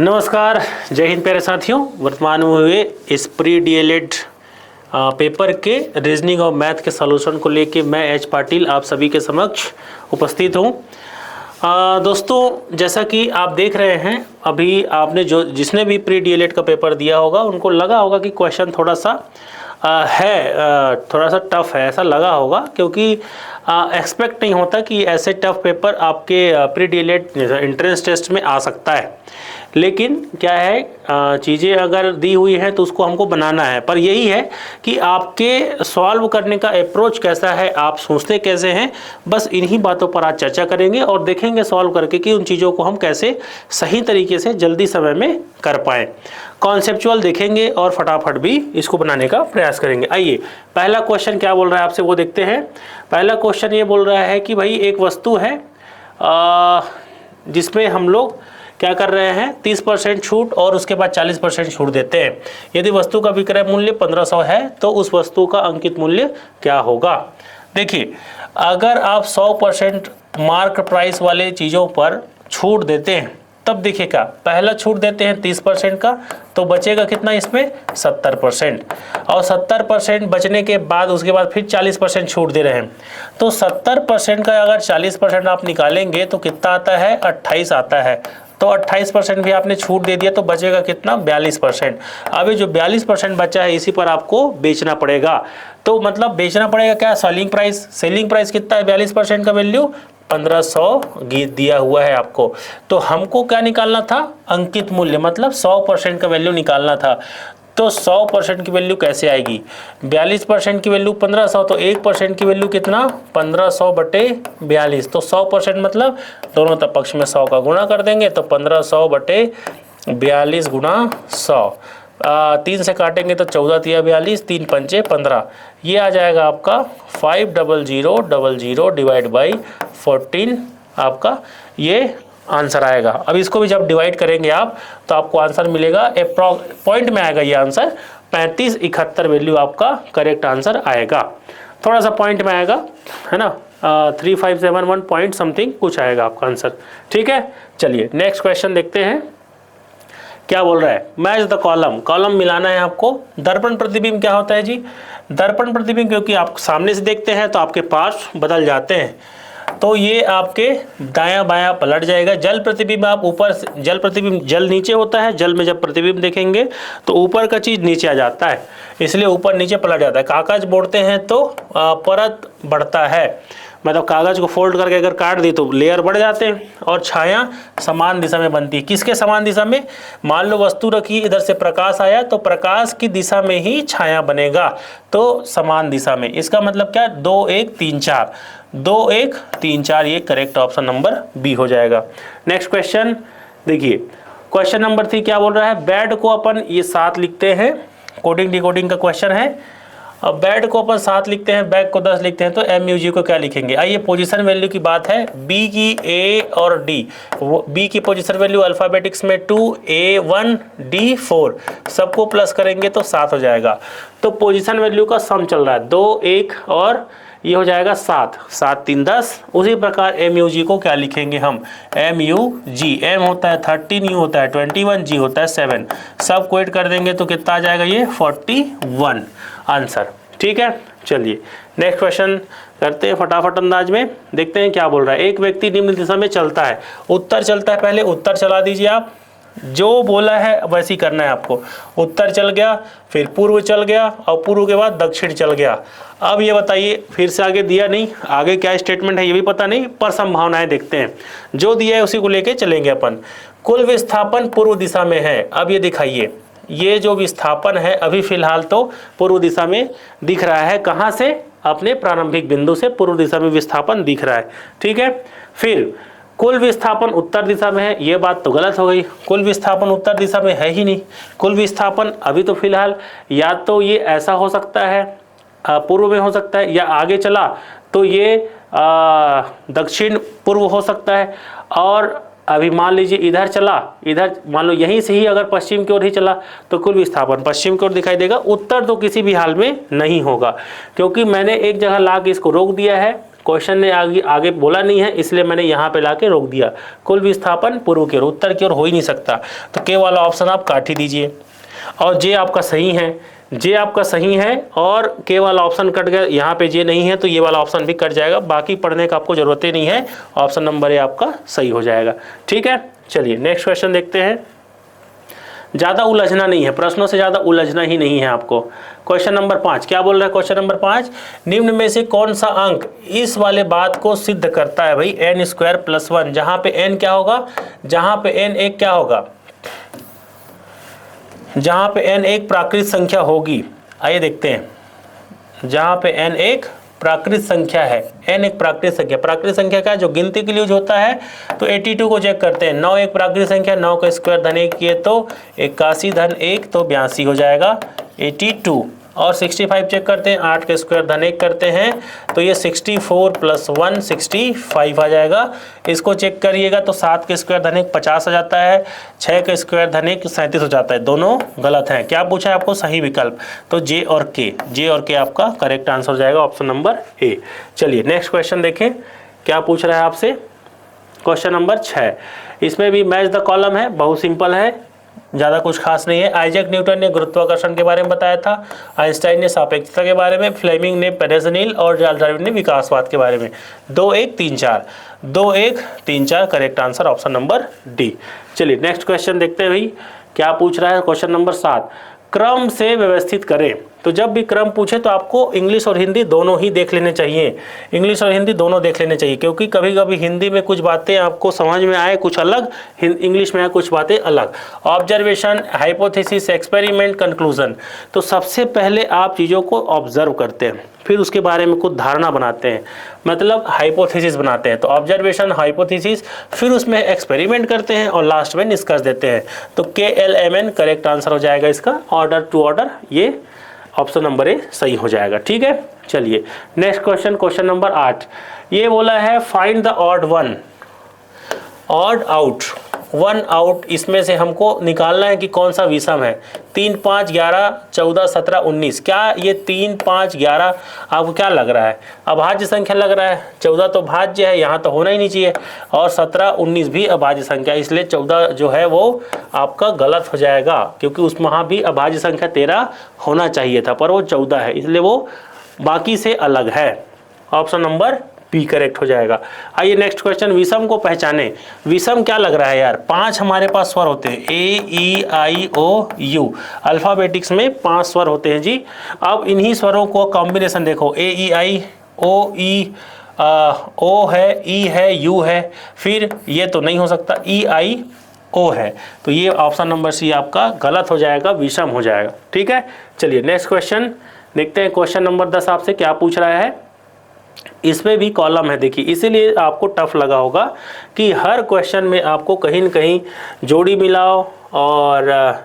नमस्कार, जय हिंद प्यारे साथियों। वर्तमान में हुए इस प्री डीएलएड पेपर के रीजनिंग और मैथ के सॉल्यूशन को लेके मैं एच पाटिल आप सभी के समक्ष उपस्थित हूँ। दोस्तों, जैसा कि आप देख रहे हैं, अभी आपने जिसने भी प्री डीएलएड का पेपर दिया होगा उनको लगा होगा कि क्वेश्चन थोड़ा सा थोड़ा सा टफ है, ऐसा लगा होगा, क्योंकि एक्सपेक्ट नहीं होता कि ऐसे टफ पेपर आपके प्री डीएलएड एंट्रेंस टेस्ट में आ सकता है। लेकिन क्या है, चीज़ें अगर दी हुई हैं तो उसको हमको बनाना है। पर यही है कि आपके सॉल्व करने का अप्रोच कैसा है, आप सोचते कैसे हैं, बस इन्हीं बातों पर आज चर्चा करेंगे और देखेंगे सॉल्व करके कि उन चीज़ों को हम कैसे सही तरीके से जल्दी समय में कर पाएँ। कॉन्सेप्चुअल देखेंगे और फटाफट भी इसको बनाने का प्रयास करेंगे। आइए, पहला क्वेश्चन क्या बोल रहा है आपसे वो देखते हैं। पहला क्वेश्चन ये बोल रहा है कि भाई एक वस्तु है जिसमें हम लोग क्या कर रहे हैं, 30% छूट और उसके बाद 40% छूट देते हैं। यदि वस्तु का विक्रय मूल्य 1500 है तो उस वस्तु का अंकित मूल्य क्या होगा। देखिए, अगर आप 100% मार्क प्राइस वाले चीज़ों पर छूट देते हैं तब देखिएगा, पहला छूट देते हैं 30% का तो बचेगा कितना इसमें 70%, और 70% बचने के बाद उसके बाद फिर 40% छूट दे रहे हैं। तो 70% का अगर 40% आप निकालेंगे तो कितना आता है, 28 आता है। तो 28% भी आपने छूट दे दिया तो बचेगा कितना, 42%। अब ये जो 42% बचा है इसी पर आपको बेचना पड़ेगा। तो मतलब बेचना पड़ेगा क्या, सेलिंग प्राइस कितना है, 42% का वैल्यू 1500 दिया हुआ है आपको। तो हमको क्या निकालना था, अंकित मूल्य, मतलब 100% का वैल्यू निकालना था। तो 100% की वैल्यू कैसे आएगी, 42% की वैल्यू 1500, तो 1% की वैल्यू कितना, 1500 बटे 42। तो 100% मतलब दोनों पक्ष में 100 का गुणा कर देंगे तो 1500 बटे 42 गुणा 100। 3 से काटेंगे तो 14 तिया 42, 3 पंचे 15, ये आ जाएगा आपका 50000 डिवाइड बाई 14 आपका ये आंसर आएगा। अब इसको भी जब डिवाइड करेंगे आप तो आपको आंसर मिलेगा, पॉइंट में आएगा ये आंसर 3571 वैल्यू आपका करेक्ट आंसर आएगा। थोड़ा सा पॉइंट में आएगा, है ना, 3571 पॉइंट समथिंग कुछ आएगा आपका आंसर। ठीक है, चलिए नेक्स्ट क्वेश्चन देखते हैं क्या बोल रहा है। मैच द कॉलम मिलाना है आपको। दर्पण प्रतिबिंब क्या होता है जी, दर्पण प्रतिबिंब क्योंकि आप सामने से देखते हैं तो आपके पास बदल जाते हैं, तो ये आपके दायां बायां पलट जाएगा। जल प्रतिबिंब आप ऊपर से, जल नीचे होता है, जल में जब प्रतिबिंब देखेंगे तो ऊपर का चीज़ नीचे आ जाता है, इसलिए ऊपर नीचे पलट जाता है। कागज मोड़ते हैं तो परत बढ़ता है, मतलब कागज को फोल्ड करके अगर काट दी तो लेयर बढ़ जाते हैं, और छाया समान दिशा में बनती है। किसके समान दिशा में, मान लो वस्तु रखी, इधर से प्रकाश आया तो प्रकाश की दिशा में ही छाया बनेगा, तो समान दिशा में। इसका मतलब क्या, 2 1 3 4, 2 1 3 4, ये करेक्ट ऑप्शन नंबर बी हो जाएगा। नेक्स्ट क्वेश्चन देखिए, क्वेश्चन नंबर 3 क्या बोल रहा है। बेड को अपन ये 7 लिखते हैं, कोडिंग डिकोडिंग का क्वेश्चन है। अब बेड को अपन 7 लिखते हैं, बैग को 10 लिखते हैं, तो MUG को क्या लिखेंगे। आइए, पोजीशन वैल्यू की बात है, बी की A और D, बी की पोजीशन वैल्यू अल्फाबेटिक्स में 2 A 1 D 4, सबको प्लस करेंगे तो 7 हो जाएगा। तो पोजीशन वैल्यू का सम चल रहा है, 2 1 और ये हो जाएगा 7, 7 3 10। उसी प्रकार MUG को क्या लिखेंगे हम, MUG, M होता है 13, U होता है 21, G होता है 7, सब को ऐड कर देंगे तो कितना आ जाएगा, ये 41 आंसर। ठीक है, चलिए नेक्स्ट क्वेश्चन करते हैं फटाफट अंदाज में, देखते हैं क्या बोल रहा है। एक व्यक्ति निम्न दिशा में चलता है, उत्तर चलता है, पहले उत्तर चला दीजिए आप, जो बोला है वैसे ही करना है आपको। उत्तर चल गया, फिर पूर्व चल गया, और पूर्व के बाद दक्षिण चल गया। अब ये बताइए, फिर से आगे दिया नहीं, आगे क्या स्टेटमेंट है ये भी पता नहीं, पर संभावनाएं देखते हैं, जो दिया है उसी को लेके चलेंगे अपन। कुल विस्थापन पूर्व दिशा में है। अब ये दिखाइए, ये जो विस्थापन है अभी फिलहाल तो पूर्व दिशा में दिख रहा है। कहाँ से, अपने प्रारंभिक बिंदु से पूर्व दिशा में विस्थापन दिख रहा है। ठीक है, फिर कुल विस्थापन उत्तर दिशा में है, ये बात तो गलत हो गई, कुल विस्थापन उत्तर दिशा में है ही नहीं। कुल विस्थापन अभी तो फिलहाल या तो ये ऐसा हो सकता है, पूर्व में हो सकता है, या आगे चला तो ये दक्षिण पूर्व हो सकता है, और अभी मान लीजिए इधर चला, इधर मान लो यहीं से ही अगर पश्चिम की ओर ही चला तो कुल विस्थापन पश्चिम की ओर दिखाई देगा। उत्तर तो किसी भी हाल में नहीं होगा, क्योंकि मैंने एक जगह ला के इसको रोक दिया है क्वेश्चन ने आगे बोला नहीं है, इसलिए मैंने यहाँ पे लाके रोक दिया। कुल विस्थापन पूर्व की ओर, उत्तर की ओर हो ही नहीं सकता, तो के वाला ऑप्शन आप काट ही दीजिए। और जे आपका सही है, जे आपका सही है और के वाला ऑप्शन कट गया, यहाँ पे जे नहीं है तो ये वाला ऑप्शन भी कट जाएगा। बाकी पढ़ने का आपको जरूरत ही नहीं है, ऑप्शन नंबर ए आपका सही हो जाएगा। ठीक है, चलिए नेक्स्ट क्वेश्चन देखते हैं। ज़्यादा उलझना नहीं है, प्रश्नों से ज़्यादा उलझना ही नहीं है आपको। क्वेश्चन नंबर 5 क्या बोल रहा है? क्वेश्चन नंबर 5, निम्न में से कौन सा अंक इस वाले बात को सिद्ध करता है भाई, n² + 1, जहाँ पे n क्या होगा, जहाँ पे n एक क्या होगा, जहाँ पे n एक प्राकृत संख्या होगी। आइए देखते हैं, जहाँ पे n एक प्राकृत संख्या है, n एक प्राकृत संख्या, प्राकृत संख्या का जो गिनती के लिए यूज होता है, तो 82 को चेक करते हैं। 9 एक प्राकृत संख्या, 9 का स्क्वायर धन 1 किए तो 81 धन 1 तो 82 हो जाएगा 82। और 65 चेक करते हैं, 8 का स्क्वायर धन 1 करते हैं तो ये 64 + 1 65 आ जाएगा। इसको चेक करिएगा तो 7 के स्क्वायर धन 1 50 आ जाता है, 6 के स्क्वायर धन 1 37 हो जाता है। दोनों गलत हैं। क्या पूछा है आपको? सही विकल्प। तो जे और के आपका करेक्ट आंसर हो जाएगा, ऑप्शन नंबर ए। चलिए नेक्स्ट क्वेश्चन देखें, क्या पूछ रहा है आपसे। क्वेश्चन नंबर 6, इसमें भी मैच द कॉलम है, बहुत सिंपल है, ज़्यादा कुछ खास नहीं है। आइजैक न्यूटन ने गुरुत्वाकर्षण के बारे में बताया था, आइंस्टाइन ने सापेक्षता के बारे में, फ्लेमिंग ने पेरेसनील और चार्ल्स डार्विन ने विकासवाद के बारे में। 2 1 3 4 2 1 3 4 correct answer, option number D. चलिए नेक्स्ट क्वेश्चन देखते हैं भाई, क्या पूछ रहा है। क्वेश्चन नंबर 7, क्रम से व्यवस्थित करें। तो जब भी क्रम पूछे तो आपको इंग्लिश और हिंदी दोनों ही देख लेने चाहिए, इंग्लिश और हिंदी दोनों देख लेने चाहिए, क्योंकि कभी कभी हिंदी में कुछ बातें आपको समझ में आए कुछ अलग, इंग्लिश में आए कुछ बातें अलग। Observation, hypothesis, experiment, conclusion. तो सबसे पहले आप चीज़ों को ऑब्जर्व करते हैं, फिर उसके बारे में कुछ धारणा बनाते हैं, मतलब हाइपोथेसिस बनाते हैं। तो ऑब्जर्वेशन, हाइपोथेसिस, फिर उसमें एक्सपेरिमेंट करते हैं और लास्ट में निष्कर्ष देते हैं। तो KLMN करेक्ट आंसर हो जाएगा इसका, ऑर्डर टू ऑर्डर, ये ऑप्शन नंबर ए सही हो जाएगा। ठीक है, चलिए नेक्स्ट क्वेश्चन, क्वेश्चन नंबर 8, ये बोला है find the odd one, odd out, 1 out, इसमें से हमको निकालना है कि कौन सा विषम है। 3 5 11 14 17 19, क्या ये 3 5 11 आपको क्या लग रहा है? अभाज्य संख्या लग रहा है। 14 तो भाज्य है, यहाँ तो होना ही नहीं चाहिए, और 17 19 भी अभाज्य संख्या, इसलिए 14 जो है वो आपका गलत हो जाएगा, क्योंकि उस वहाँ भी अभाज्य संख्या 13 होना चाहिए था, पर वो 14 है, इसलिए वो बाकी से अलग है। ऑप्शन नंबर बी करेक्ट हो जाएगा। आइए नेक्स्ट क्वेश्चन, विषम को पहचाने। विषम क्या लग रहा है यार? 5 हमारे पास स्वर होते हैं, A-E-I-O-U, अल्फाबेटिक्स में 5 स्वर होते हैं जी। अब इन्हीं स्वरों को कॉम्बिनेशन देखो, A-E-I-O-E, O है, E है, U है, फिर ये तो नहीं हो सकता, E-I-O है, तो ये ऑप्शन नंबर सी आपका गलत हो जाएगा, विषम हो जाएगा। ठीक है, चलिए नेक्स्ट क्वेश्चन देखते हैं। क्वेश्चन नंबर 10 आपसे क्या पूछ रहा है। इसमें भी कॉलम है, देखिए इसीलिए आपको टफ लगा होगा कि हर क्वेश्चन में आपको कहीं न कहीं जोड़ी मिलाओ और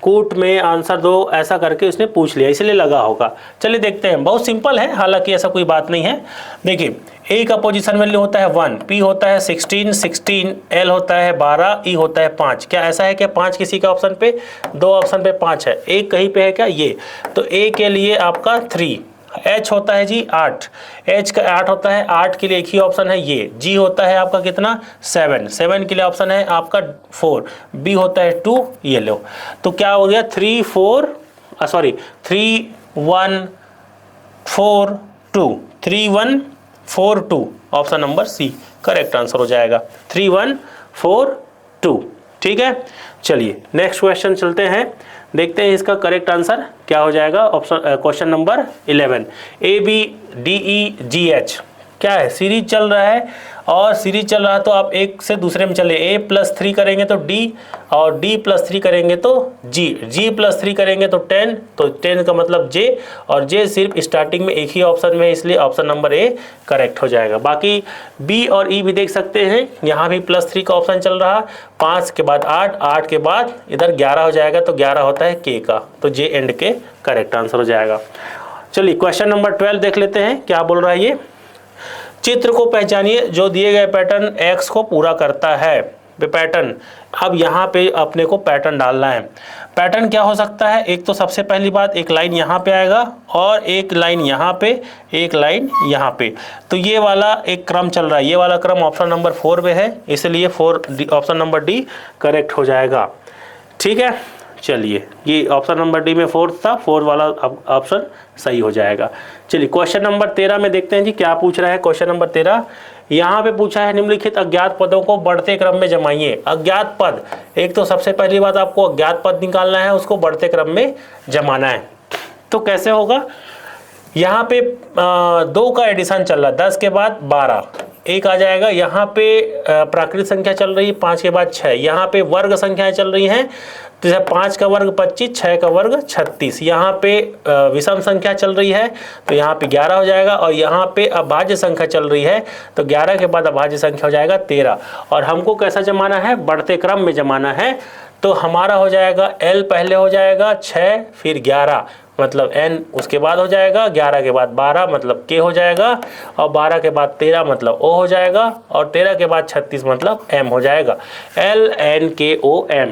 कूट में आंसर दो, ऐसा करके उसने पूछ लिया, इसलिए लगा होगा। चलिए देखते हैं, बहुत सिंपल है, हालांकि ऐसा कोई बात नहीं है। देखिए ए का पोजीशन वैल्यू होता है 1, पी होता है 16, एल होता है 12, ई होता है 5। क्या ऐसा है कि 5 किसी का ऑप्शन पे, 2 ऑप्शन पे 5 है, एक कहीं पे है क्या ये, तो ए के लिए आपका 3, H होता है जी 8, H का 8 होता है, 8 के लिए एक ही ऑप्शन है ये। G होता है आपका कितना 7 के लिए ऑप्शन है आपका 4, B होता है 2, ये लो। तो क्या हो गया 3 1 4 2, 3 1 4 2, option number C correct answer हो जाएगा, 3 1 4 2। ठीक है, चलिए नेक्स्ट क्वेश्चन चलते हैं, देखते हैं इसका करेक्ट आंसर क्या हो जाएगा। ऑप्शन क्वेश्चन नंबर 11, ABDEGH क्या है, सीरीज चल रहा है, और सीरीज चल रहा है तो आप एक से दूसरे में चले, A+3 करेंगे तो D, और D+3 करेंगे तो G, G+3 करेंगे तो 10, तो 10 का मतलब J, और J सिर्फ स्टार्टिंग में एक ही ऑप्शन में है, इसलिए ऑप्शन नंबर ए करेक्ट हो जाएगा। बाकी B और E भी देख सकते हैं, यहाँ भी +3 का ऑप्शन चल रहा, 5 के बाद 8, 8 के बाद इधर 11 हो जाएगा, तो 11 होता है K का, तो J एंड के करेक्ट आंसर हो जाएगा। चलिए क्वेश्चन नंबर 12 देख लेते हैं, क्या बोल रहा है ये। चित्र को पहचानिए जो दिए गए पैटर्न X को पूरा करता है। पैटर्न। अब यहाँ पे अपने को पैटर्न डालना है। पैटर्न क्या हो सकता है, एक तो सबसे पहली बात एक लाइन यहाँ पे आएगा और एक लाइन यहाँ पे, एक लाइन यहाँ पे, तो ये वाला एक क्रम चल रहा है, ये वाला क्रम ऑप्शन नंबर 4 में है, इसलिए ऑप्शन नंबर डी करेक्ट हो जाएगा। ठीक है, चलिए ये ऑप्शन नंबर डी में 4 था, 4 वाला ऑप्शन सही हो जाएगा। चलिए क्वेश्चन नंबर 13 में देखते हैं जी क्या पूछ रहा है। क्वेश्चन नंबर 13 यहाँ पे पूछा है निम्नलिखित अज्ञात पदों को बढ़ते क्रम में जमाइए। अज्ञात पद, एक तो सबसे पहली बात आपको अज्ञात पद निकालना है, उसको बढ़ते क्रम में जमाना है। तो कैसे होगा, यहाँ पे 2 का एडिशन चल रहा है, 10 के बाद 12, एक आ जाएगा। यहाँ पे प्राकृत संख्या चल रही है 5 के बाद 6, यहाँ पे वर्ग संख्याएं चल रही हैं, तो 5 का वर्ग 25, 6 का वर्ग 36, यहाँ पे विषम संख्या चल रही है तो यहाँ पे 11 हो जाएगा, और यहाँ पे अभाज्य संख्या चल रही है तो 11 के बाद अभाज्य संख्या हो जाएगा 13। और हमको कैसा जमाना है, बढ़ते क्रम में जमाना है, तो हमारा हो जाएगा L पहले हो जाएगा 6 फिर 11 मतलब N उसके बाद हो जाएगा, 11 के बाद 12 मतलब K हो जाएगा, और 12 के बाद 13 मतलब O हो जाएगा, और 13 के बाद 36 मतलब M हो जाएगा। LNKOM,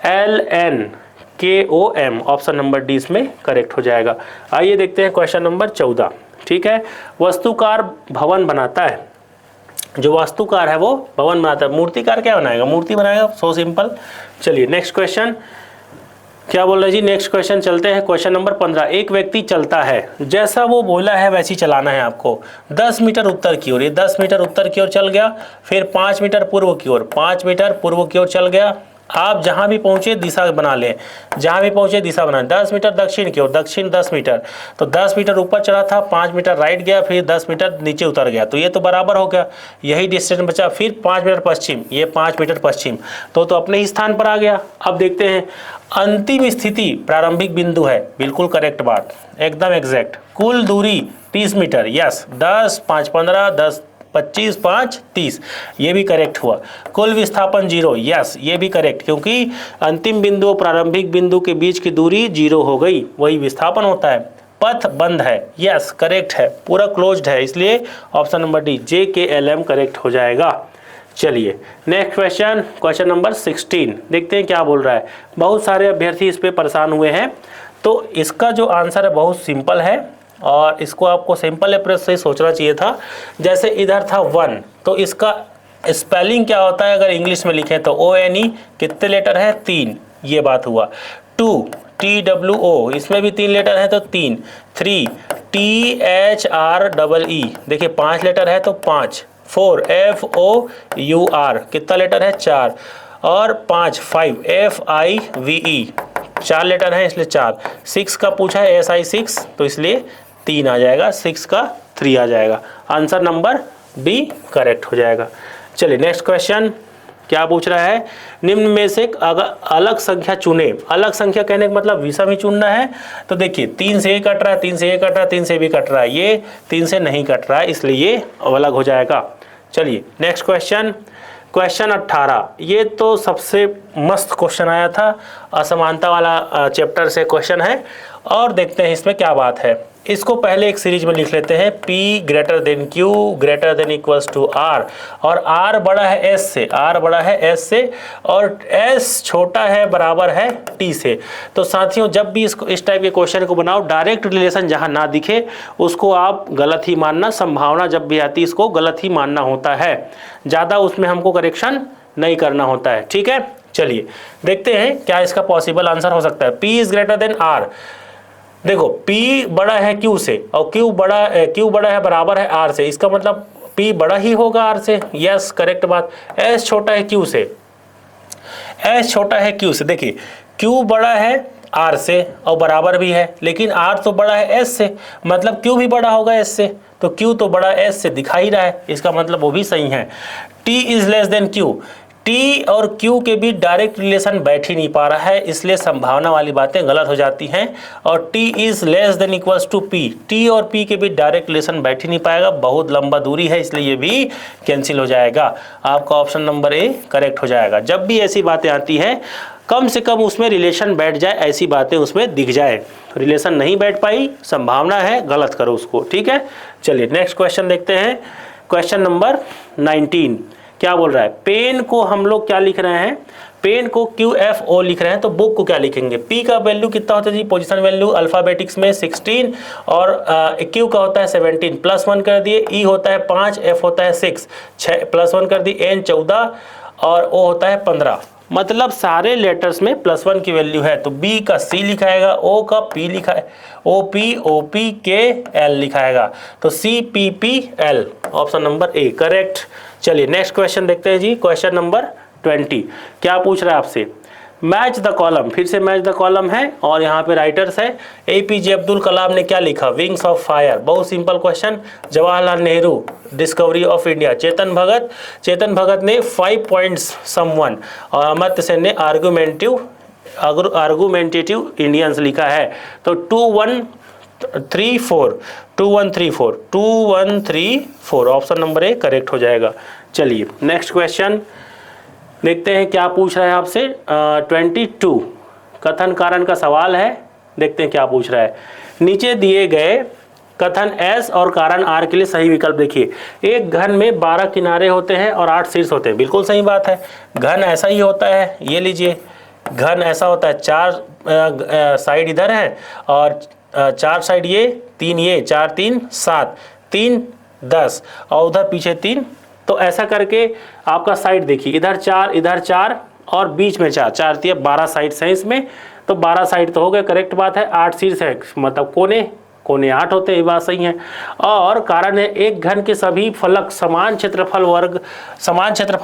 LNKOM option number D इसमें करेक्ट हो जाएगा। आइए देखते हैं क्वेश्चन नंबर 14। ठीक है, वस्तुकार भवन बनाता है, जो वास्तुकार है वो भवन बनाता है, मूर्तिकार क्या बनाएगा, मूर्ति बनाएगा, सो सिंपल। चलिए नेक्स्ट क्वेश्चन क्या बोल रहे हैं जी, नेक्स्ट क्वेश्चन चलते हैं। क्वेश्चन नंबर 15, एक व्यक्ति चलता है, जैसा वो बोला है वैसे ही चलाना है आपको। 10 मीटर उत्तर की ओर, ये 10 मीटर उत्तर की ओर चल गया, फिर 5 मीटर पूर्व की ओर, 5 मीटर पूर्व की ओर चल गया। आप जहां भी पहुंचे दिशा बना लें, जहां भी पहुंचे दिशा बना। 10 मीटर दक्षिण की ओर, दक्षिण 10 मीटर, तो 10 मीटर ऊपर चढ़ा था, 5 मीटर राइट गया, फिर 10 मीटर नीचे उतर गया, तो ये तो बराबर हो गया, यही डिस्टेंस बचा। फिर 5 मीटर पश्चिम, ये 5 मीटर पश्चिम, तो अपने ही स्थान पर आ गया। अब देखते हैं, अंतिम स्थिति प्रारंभिक बिंदु है, बिल्कुल करेक्ट बात, एकदम एग्जैक्ट। कुल दूरी 30 मीटर, यस, 10 5 15 10 25 5 30, ये भी करेक्ट हुआ। कुल विस्थापन 0, यस, ये भी करेक्ट, क्योंकि अंतिम बिंदु और प्रारंभिक बिंदु के बीच की दूरी 0 हो गई, वही विस्थापन होता है। पथ बंद है, यस करेक्ट है, पूरा क्लोज्ड है, इसलिए option number D JKLM correct हो जाएगा। चलिए नेक्स्ट क्वेश्चन, क्वेश्चन नंबर 16 देखते हैं क्या बोल रहा है। बहुत सारे अभ्यर्थी इस पे परेशान हुए हैं, तो इसका जो आंसर है बहुत सिंपल है, और इसको आपको सिंपल अप्रोच से सोचना चाहिए था। जैसे इधर था 1, तो इसका स्पेलिंग क्या होता है अगर इंग्लिश में लिखें तो ONE, कितने लेटर है 3, ये बात हुआ। 2 TWO, इसमें भी 3 लेटर है तो 3। 3 THREE, देखिए 5 लेटर है तो 5। 4 FOUR, कितना लेटर है 4, और 5 FIVE, 4 लेटर है इसलिए 4। 6 का पूछा है SI6, तो इसलिए 3 आ जाएगा, 6 का 3 आ जाएगा, आंसर नंबर बी करेक्ट हो जाएगा। चलिए नेक्स्ट क्वेश्चन क्या पूछ रहा है, निम्न में से अलग संख्या चुने। अलग संख्या कहने का मतलब विषम ही चुनना है, तो देखिए 3 से ये कट रहा है, 3 से ये कट रहा है, 3 से भी कट रहा है, ये 3 से नहीं कट रहा है, इसलिए ये अलग हो जाएगा। चलिए नेक्स्ट क्वेश्चन, क्वेश्चन 18, ये तो सबसे मस्त क्वेश्चन आया था, असमानता वाला चैप्टर से क्वेश्चन है, और देखते हैं इसमें क्या बात है। इसको पहले एक सीरीज में लिख लेते हैं, P greater than Q greater than equals to R, और R बड़ा है S से, R बड़ा है S से, और S छोटा है बराबर है T से। तो साथियों जब भी इस टाइप के क्वेश्चन को बनाओ, डायरेक्ट रिलेशन जहां ना दिखे उसको आप गलत ही मानना, संभावना जब भी आती है इसको गलत ही मानना होता है, ज़्यादा उसमें हमको करेक्शन नहीं करना होता है। ठीक है, चलिए देखते हैं क्या इसका पॉसिबल आंसर हो सकता है। P is greater than R, देखो P बड़ा है Q से, और Q बड़ा है बराबर है R से, इसका मतलब P बड़ा ही होगा R से, यस करेक्ट बात। S छोटा है Q से, S छोटा है Q से, देखिए Q बड़ा है R से और बराबर भी है, लेकिन R तो बड़ा है S से, मतलब Q भी बड़ा होगा S से, तो Q तो बड़ा S से दिखा ही रहा है, इसका मतलब वो भी सही है। T is less then Q, T और Q के बीच डायरेक्ट रिलेशन बैठ ही नहीं पा रहा है, इसलिए संभावना वाली बातें गलत हो जाती हैं। और T is less than equals to P, T और P के बीच डायरेक्ट रिलेशन बैठ ही नहीं पाएगा, बहुत लंबा दूरी है, इसलिए ये भी कैंसिल हो जाएगा। आपका ऑप्शन नंबर ए करेक्ट हो जाएगा। जब भी ऐसी बातें आती हैं कम से कम उसमें रिलेशन बैठ जाए, ऐसी बातें उसमें दिख जाए। रिलेशन नहीं बैठ पाई, संभावना है, गलत करो उसको। ठीक है, चलिए नेक्स्ट क्वेश्चन देखते हैं, क्वेश्चन नंबर 19। क्या बोल रहा है, पेन को हम लोग क्या लिख रहे हैं, पेन को QFO लिख रहे हैं, तो बुक को क्या लिखेंगे, P का वैल्यू कितना होता है जी, पोजीशन वैल्यू अल्फाबेटिक्स में 16 और Q का होता है 17, +1 कर दिए, E होता है 5, F होता है 6 +1 कर दिए, N 14 और O होता है 15। मतलब सारे लेटर्स में +1 की वैल्यू है, तो B का C लिखाएगा, O का P लिखा है, OPOPKL लिखाएगा, तो CPPL option number A correct. चलिए नेक्स्ट क्वेश्चन देखते हैं जी, क्वेश्चन नंबर 20। क्या पूछ रहा है आपसे, मैच द कॉलम, फिर से मैच द कॉलम है और यहाँ पे राइटर्स है, APJ अब्दुल कलाम ने क्या लिखा, विंग्स ऑफ फायर, बहुत simple question. Jawaharlal Nehru, discovery of India. Chetan Bhagat ने 5 पॉइंट्स समवन, और अमर्त्य सेन ने आर्गुमेंटेटिव इंडियंस लिखा है। तो 2134 ऑप्शन नंबर ए करेक्ट हो जाएगा। चलिए नेक्स्ट क्वेश्चन देखते हैं क्या पूछ रहा है आपसे। 22 कथन कारण का सवाल है, देखते हैं क्या पूछ रहा है। नीचे दिए गए कथन S और कारण R के लिए सही विकल्प देखिए। एक घन में 12 किनारे होते हैं और 8 शीर्ष होते हैं, बिल्कुल सही बात है, घन ऐसा ही होता है। ये लीजिए घन ऐसा होता है, 4 साइड इधर है और 4 साइड ये 3 ये 4 3 7 3 10 और उधर पीछे 3, तो ऐसा करके आपका साइड देखिए, इधर 4 इधर 4 और बीच में 4 4 3 12 साइड्स हैं इसमें, तो 12 साइड तो हो गए, करेक्ट बात है। 8 शीर्ष है, मतलब कोने 8 होते हैं, ये बात सही है। और कारण है एक घन के सभी फलक समान क्षेत्रफल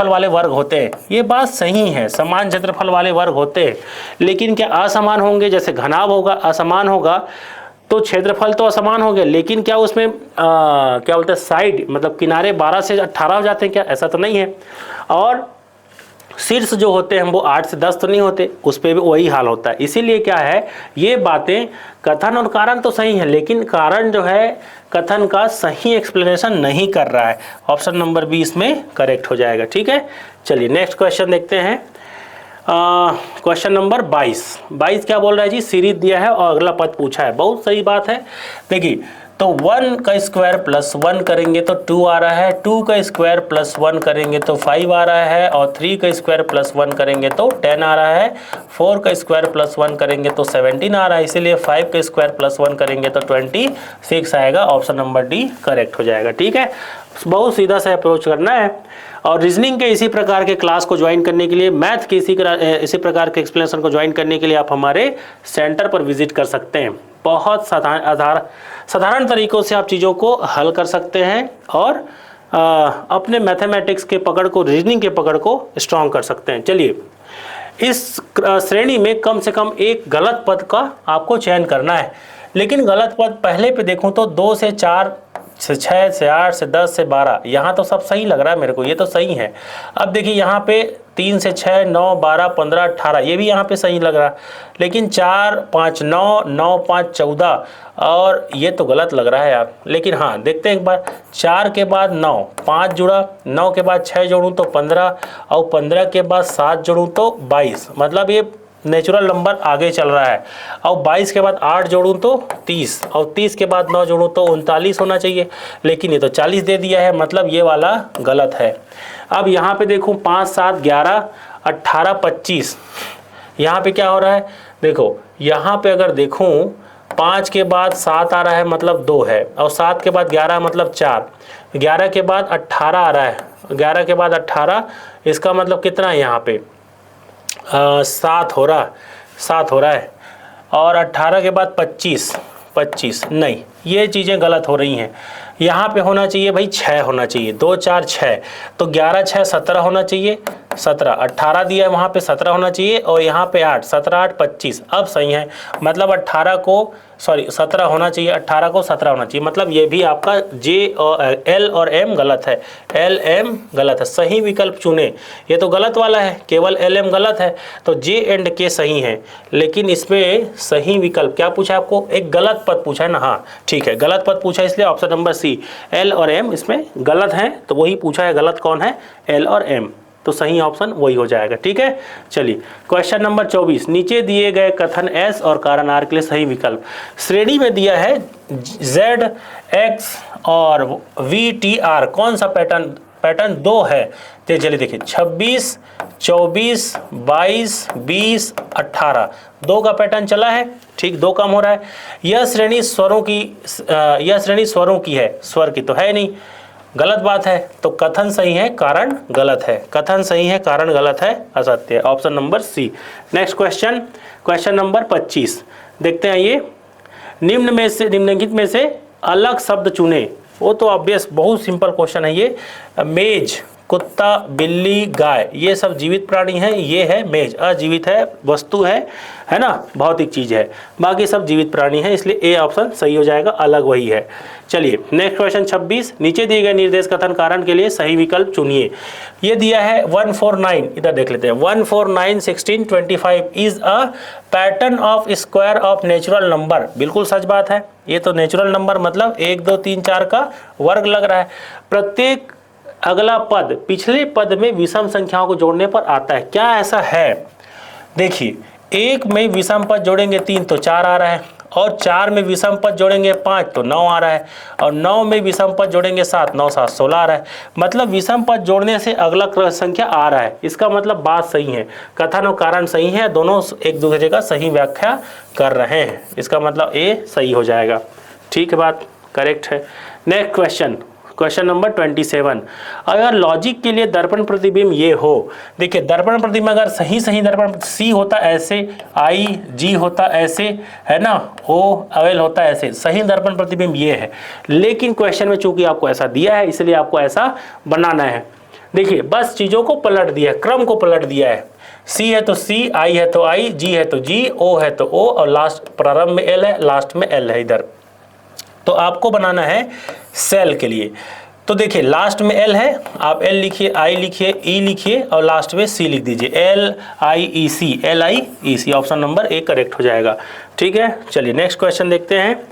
वाले वर्ग होते हैं, ये बात सही है, समान क्षेत्रफल वाले वर्ग होते हैं। लेकिन क्या असमान होंगे, जैसे घनाभ होगा असमान होगा तो क्षेत्रफल तो असमान हो गया, लेकिन क्या उसमें क्या बोलते हैं साइड, मतलब किनारे 12 से 18 हो जाते हैं क्या, ऐसा तो नहीं है। और शीर्ष जो होते हैं वो 8 से 10 तो नहीं होते, उस पर भी वही हाल होता है। इसीलिए क्या है, ये बातें कथन और कारण तो सही है, लेकिन कारण जो है कथन का सही एक्सप्लेनेशन नहीं कर रहा है। ऑप्शन नंबर 20 में करेक्ट हो जाएगा, ठीक है। चलिए नेक्स्ट क्वेश्चन देखते हैं। क्वेश्चन नंबर 22 क्या बोल रहा है जी, सीरीज दिया है और अगला पद पूछा है, बहुत सही बात है। देखिए तो 1 का स्क्वायर प्लस 1 करेंगे तो 2 आ रहा है, 2 का स्क्वायर प्लस 1 करेंगे तो 5 आ रहा है, और 3 का स्क्वायर प्लस 1 करेंगे तो 10 आ रहा है, 4 का स्क्वायर प्लस 1 करेंगे तो 17 आ रहा है, इसीलिए 5 का स्क्वायर प्लस 1 करेंगे तो 26 आएगा। ऑप्शन नंबर डी करेक्ट हो जाएगा, ठीक है। बहुत सीधा सा अप्रोच करना है। और रीजनिंग के इसी प्रकार के क्लास को ज्वाइन करने के लिए, मैथ के इसी प्रकार के एक्सप्लेनेशन को ज्वाइन करने के लिए आप हमारे सेंटर पर विजिट कर सकते हैं। बहुत साधारण तरीक़ों से आप चीज़ों को हल कर सकते हैं और अपने मैथमेटिक्स के पकड़ को, रीजनिंग के पकड़ को स्ट्रॉन्ग कर सकते हैं। चलिए इस श्रेणी में कम से कम एक गलत पद का आपको चयन करना है, लेकिन गलत पद पहले पे देखूं तो 2 से 4 से 6 से 8 से 10 से 12, यहाँ तो सब सही लग रहा है मेरे को, ये तो सही है। अब देखिए यहाँ पे 3 से 6 9 12 15 18, ये भी यहाँ पे सही लग रहा है, लेकिन 4 5 9 9 5 14 और ये तो गलत लग रहा है यार। लेकिन हाँ देखते हैं एक बार, 4 के बाद 9 5 जुड़ा, 9 के बाद 6 जोड़ूँ तो 15 और 15 के बाद 7 जोड़ूँ तो 22, मतलब ये नेचुरल नंबर आगे चल रहा है। और 22 के बाद 8 जोड़ूँ तो 30 और 30 के बाद 9 जोड़ूँ तो 39 होना चाहिए, लेकिन ये तो 40 दे दिया है, मतलब ये वाला गलत है। अब यहाँ पे देखूँ 5 7 11 18 25, यहाँ पे क्या हो रहा है, देखो यहाँ पे अगर देखूँ 5 के बाद 7 आ रहा है मतलब 2 है, और 7 के बाद 11 मतलब 4, 11 के बाद 18 आ रहा है, 11 के बाद 18, इसका मतलब कितना है यहाँ पे 7 हो रहा है, और 18 के बाद 25 नहीं, ये चीज़ें गलत हो रही हैं। यहाँ पे होना चाहिए भाई 6 होना चाहिए, 2 4 6, तो 11 6 17 होना चाहिए, 17 18 दिया है वहाँ पे 17 होना चाहिए, और यहाँ पे 8 17 8 25, अब सही है, मतलब 17 होना चाहिए, 18 को 17 होना चाहिए, मतलब ये भी आपका जे और एल और एम गलत है, एल एम गलत है, सही विकल्प चुने। ये तो गलत वाला है, केवल एल एम गलत है, तो जे एंड के सही है, लेकिन इसमें सही विकल्प क्या पूछा आपको, एक गलत पद पूछा है ना, हाँ ठीक है गलत पद पूछा है, इसलिए ऑप्शन नंबर सी एल और एम इसमें गलत हैं, तो वही पूछा है, गलत कौन है, एल और एम, तो सही ऑप्शन वही हो जाएगा, ठीक है। चलिए क्वेश्चन नंबर 24, नीचे दिए गए कथन एस और कारण आर के लिए सही विकल्प। श्रेणी में दिया है जेड एक्स और वी टी आर, कौन सा पैटर्न पैटर्न 2 है। तो चलिए देखिए 26, 24, 22, 20, 18 2 का पैटर्न चला है, ठीक, 2 कम हो रहा है। यह श्रेणी स्वरों की है, स्वर की तो है नहीं, गलत बात है। तो कथन सही है, कारण गलत है। कथन सही है, कारण गलत है, असत्य है। Option number C. Next question, question number 25 देखते हैं। ये निम्नलिखित में से अलग शब्द चुने। वो तो ऑब्वियस बहुत सिंपल क्वेश्चन है ये। मेज, कुत्ता, बिल्ली, गाय, ये सब जीवित प्राणी हैं। ये है मेज, अजीवित है, वस्तु है ना, भौतिक चीज है। बाकी सब जीवित प्राणी हैं, इसलिए ए ऑप्शन सही हो जाएगा, अलग वही है। चलिए नेक्स्ट क्वेश्चन 26। नीचे दिए गए निर्देश कथन कारण के लिए सही विकल्प चुनिए। ये दिया है 149, इधर देख लेते हैं। 149, 16, 25 is a pattern of square of natural number. बिल्कुल सच बात है, ये तो नेचुरल नंबर मतलब 1, 2, 3, 4 का वर्ग लग रहा है। प्रत्येक अगला पद पिछले पद में विषम संख्याओं को जोड़ने पर आता है। क्या ऐसा है? देखिए 1 में विषम पद जोड़ेंगे 3 तो 4 आ रहा है, और 4 में विषम पद जोड़ेंगे 5 तो 9 आ रहा है, और 9 में विषम पद जोड़ेंगे 7, 9 7 16 आ रहा है। मतलब विषम पद जोड़ने से अगला क्रम संख्या आ रहा है। इसका मतलब बात सही है, कथन और कारण सही है, दोनों एक दूसरे का सही व्याख्या कर रहे हैं। इसका मतलब ए सही हो जाएगा। ठीक है, बात करेक्ट है। Next question, question number 27। अगर लॉजिक के लिए दर्पण प्रतिबिंब ये हो, देखिए दर्पण प्रतिबिंब अगर सही दर्पण सी होता ऐसे, आई जी होता ऐसे, है ना, ओ अवेल होता ऐसे, सही दर्पण प्रतिबिंब ये है। लेकिन क्वेश्चन में चूंकि आपको ऐसा दिया है, इसलिए आपको ऐसा बनाना है। देखिए बस चीजों को पलट दिया है, क्रम को पलट दिया है। सी है तो सी, आई है तो आई, जी है तो जी, ओ है तो ओ, और लास्ट प्रारंभ में एल है, लास्ट में एल है इधर। तो आपको बनाना है सेल के लिए। तो देखिए लास्ट में एल है, आप एल लिखिए, आई लिखिए, ई लिखिए, और लास्ट में सी लिख दीजिए, L I E C, L I E C. Option number A correct हो जाएगा। ठीक है, चलिए नेक्स्ट क्वेश्चन देखते हैं।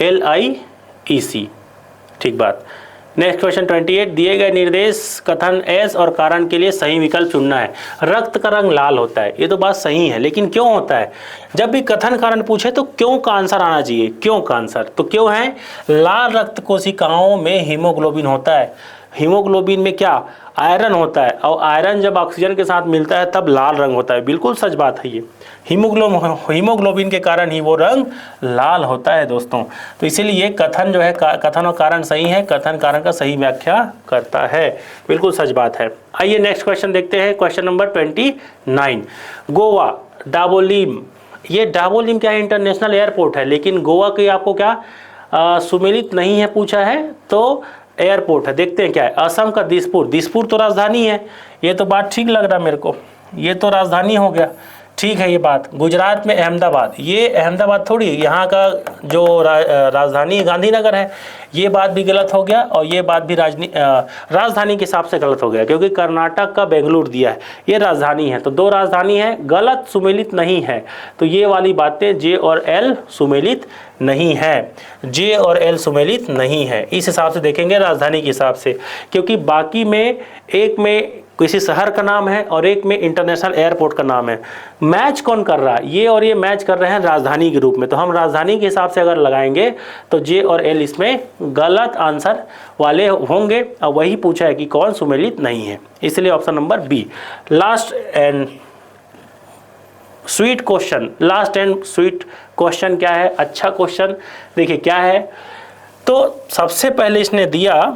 एल आई ई सी, ठीक बात। Next question 28। दिए गए निर्देश कथन एस और कारण के लिए सही विकल्प चुनना है। रक्त का रंग लाल होता है, ये तो बात सही है, लेकिन क्यों होता है? जब भी कथन कारण पूछे तो क्यों का आंसर आना चाहिए। क्यों का आंसर तो क्यों है? लाल रक्त कोशिकाओं में हीमोग्लोबिन होता है। हीमोग्लोबिन में क्या? आयरन होता है, और आयरन जब ऑक्सीजन के साथ मिलता है तब लाल रंग होता है। बिल्कुल सच बात है ये। हीमोग्लोबिन के कारण ही वो रंग लाल होता है दोस्तों। तो इसीलिए ये कथन जो है, कथन और कारण सही है, कथन कारण का सही व्याख्या करता है। बिल्कुल सच बात है। आइए नेक्स्ट क्वेश्चन देखते हैं, क्वेश्चन नंबर 29। गोवा डाबोलिम, ये डाबोलिम क्या है? इंटरनेशनल एयरपोर्ट है, लेकिन गोवा के आपको क्या सुमेलित नहीं है पूछा है, तो एयरपोर्ट है। देखते हैं क्या है। असम का दिसपुर, दिसपुर तो राजधानी है, ये तो बात ठीक लग रहा मेरे को, ये तो राजधानी हो गया, ठीक है ये बात। गुजरात में अहमदाबाद, ये अहमदाबाद थोड़ी, यहाँ का जो राजधानी गांधीनगर है, ये बात भी गलत हो गया, और ये बात भी राजधानी के हिसाब से गलत हो गया, क्योंकि कर्नाटक का बेंगलुरु दिया है, ये राजधानी है, तो 2 राजधानी है, गलत, सुमेलित नहीं है। तो ये वाली बातें जे और एल सुमेलित नहीं है, जे और एल सुमेलित नहीं है। इस हिसाब से देखेंगे राजधानी के हिसाब से, क्योंकि बाकी में एक में किसी शहर का नाम है और एक में इंटरनेशनल एयरपोर्ट का नाम है। मैच कौन कर रहा है? ये और ये मैच कर रहे हैं राजधानी के रूप में, तो हम राजधानी के हिसाब से अगर लगाएंगे तो जे और एल इसमें गलत आंसर वाले होंगे, और वही पूछा है कि कौन सुमेलित नहीं है, इसलिए option number B. Last and sweet question, last and sweet question क्या है? अच्छा क्वेश्चन, देखिए क्या है। तो सबसे पहले इसने दिया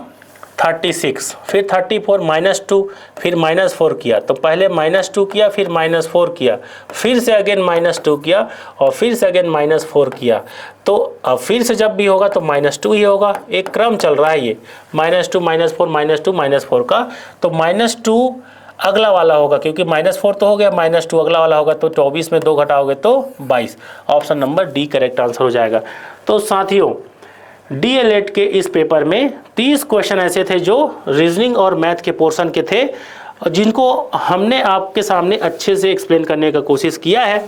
36, फिर 34 -2, फिर -4 किया, तो पहले -2 किया, फिर -4 किया, फिर से अगेन -2 किया, और फिर से अगेन -4 किया। तो अब फिर से जब भी होगा तो -2 ही होगा, एक क्रम चल रहा है ये, -2 -4 -2 -4 का। तो -2 अगला वाला होगा, क्योंकि -4 तो हो गया, -2 अगला वाला होगा, तो 24 में 2 घटाओगे तो 22। Option number D correct answer हो जाएगा। तो साथियों, डीएलएड के इस पेपर में 30 क्वेश्चन ऐसे थे जो रीजनिंग और मैथ के पोर्शन के थे, जिनको हमने आपके सामने अच्छे से एक्सप्लेन करने का कोशिश किया है।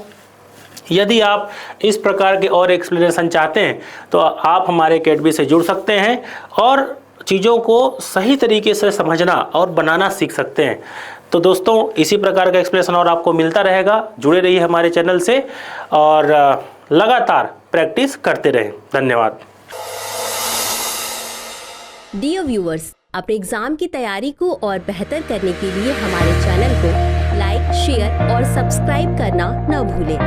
यदि आप इस प्रकार के और एक्सप्लेनेशन चाहते हैं तो आप हमारे अकेडमी से जुड़ सकते हैं और चीज़ों को सही तरीके से समझना और बनाना सीख सकते हैं। तो दोस्तों, इसी प्रकार का एक्सप्लेनेशन और आपको मिलता रहेगा। जुड़े रहिए हमारे चैनल से और लगातार प्रैक्टिस करते रहें। धन्यवाद। डियर व्यूअर्स, अपने एग्जाम की तैयारी को और बेहतर करने के लिए हमारे चैनल को लाइक, शेयर और सब्सक्राइब करना न भूलें।